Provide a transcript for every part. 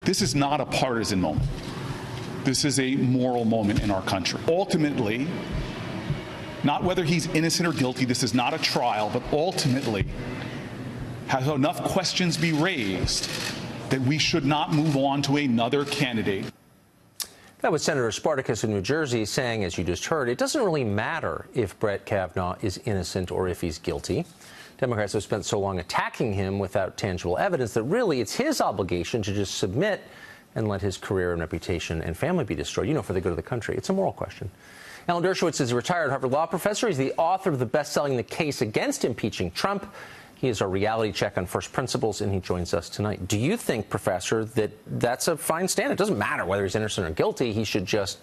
This is not a partisan moment. This is a moral moment in our country. Ultimately, not whether he's innocent or guilty, this is not a trial, but ultimately, has enough questions be raised that we should not move on to another candidate. That was Senator Spartacus in New Jersey saying, as you just heard, it doesn't really matter if Brett Kavanaugh is innocent or if he's guilty. Democrats have spent so long attacking him without tangible evidence that really it's his obligation to just submit and let his career and reputation and family be destroyed, for the good of the country. It's a moral question. Alan Dershowitz is a retired Harvard law professor. He's the author of the best-selling The Case Against Impeaching Trump. He is our reality check on first principles, and he joins us tonight. Do you think, Professor, that that's a fine stand? It doesn't matter whether he's innocent or guilty. He should just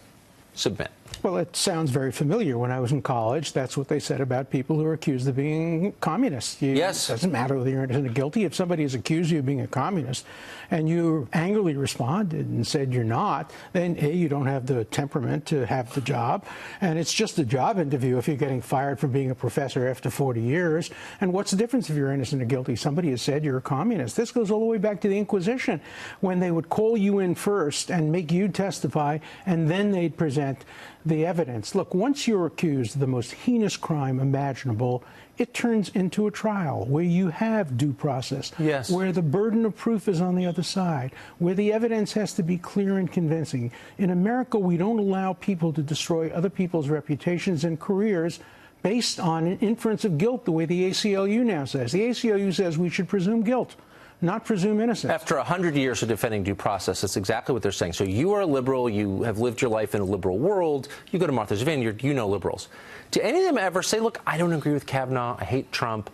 submit. Well, it sounds very familiar. When I was in college, that's what they said about people who are accused of being communists. Yes. It doesn't matter whether you're innocent or guilty. If somebody has accused you of being a communist and you angrily responded and said you're not, then A, you don't have the temperament to have the job. And it's just a job interview if you're getting fired for being a professor after 40 years. And what's the difference if you're innocent or guilty? Somebody has said you're a communist. This goes all the way back to the Inquisition, when they would call you in first and make you testify, and then they'd present the evidence. Look, once you're accused of the most heinous crime imaginable, it turns into a trial where you have due process, yes, where the burden of proof is on the other side, where the evidence has to be clear and convincing. In America, we don't allow people to destroy other people's reputations and careers based on an inference of guilt, the way the ACLU now says. The ACLU says we should presume guilt, not presume innocence. After 100 years of defending due process, that's exactly what they're saying. So you are a liberal. You have lived your life in a liberal world. You go to Martha's Vineyard. You know liberals. Do any of them ever say, look, I don't agree with Kavanaugh. I hate Trump.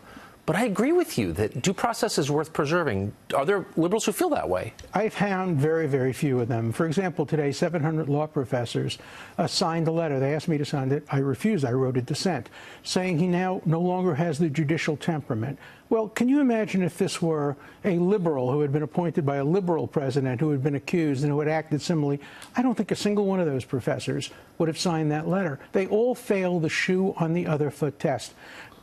But I agree with you that due process is worth preserving. Are there liberals who feel that way? I've found very, very few of them. For example, today, 700 law professors signed a letter. They asked me to sign it. I refused. I wrote a dissent, saying he now no longer has the judicial temperament. Well, can you imagine if this were a liberal who had been appointed by a liberal president who had been accused and who had acted similarly? I don't think a single one of those professors would have signed that letter. They all fail the shoe on the other foot test.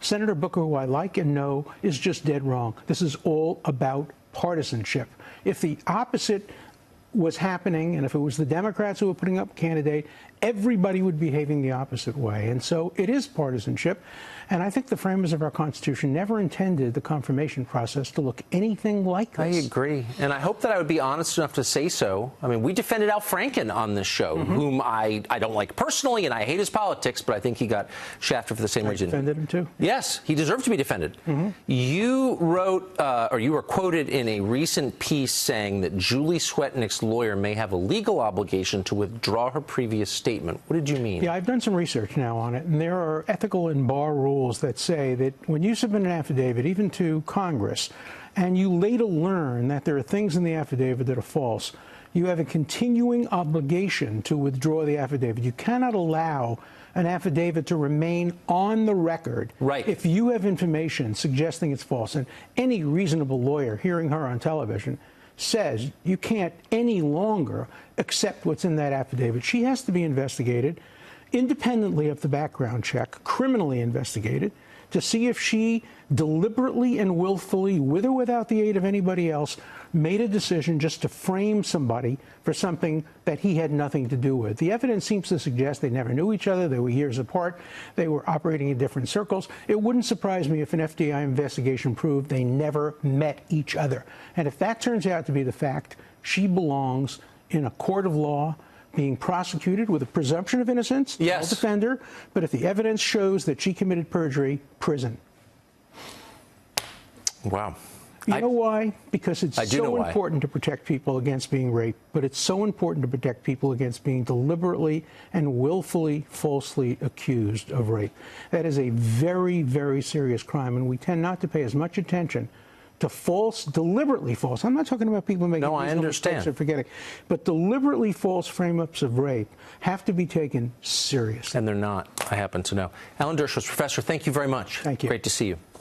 Senator Booker, who I like and know, is just dead wrong. This is all about partisanship. If the opposite was happening, and if it was the Democrats who were putting up a candidate, everybody would be behaving the opposite way. And so it is partisanship. And I think the framers of our Constitution never intended the confirmation process to look anything like this. I agree. And I hope that I would be honest enough to say so. I mean, we defended Al Franken on this show, whom I don't like personally, and I hate his politics, but I think he got shafted for the same reason. Defended him, too. Yes, he deserved to be defended. You wrote, or you were quoted in a recent piece saying that Julie Swetnick's lawyer may have a legal obligation to withdraw her previous statement. What did you mean? Yeah, I've done some research now on it, and there are ethical and bar rules that say that when you submit an affidavit, even to Congress, and you later learn that there are things in the affidavit that are false, you have a continuing obligation to withdraw the affidavit. You cannot allow an affidavit to remain on the record if you have information suggesting it's false. And any reasonable lawyer hearing her on television says you can't any longer accept what's in that affidavit. She has to be investigated independently of the background check, criminally investigated, to see if she deliberately and willfully, with or without the aid of anybody else, made a decision just to frame somebody for something that he had nothing to do with. The evidence seems to suggest they never knew each other. They were years apart. They were operating in different circles. It wouldn't surprise me if an FBI investigation proved they never met each other. And if that turns out to be the fact, she belongs in a court of law, being prosecuted with a presumption of innocence. Yes. I'll defend her. But if the evidence shows that she committed perjury, prison. Wow. You know why? Because it's so important to protect people against being raped, but it's so important to protect people against being deliberately and willfully, falsely accused of rape. That is a very, very serious crime, and we tend not to pay as much attention to false, deliberately false. I'm not talking about people making mistakes or forgetting, but deliberately false frame-ups of rape have to be taken seriously. And they're not, I happen to know. Alan Dershowitz, Professor, thank you very much. Thank you. Great to see you.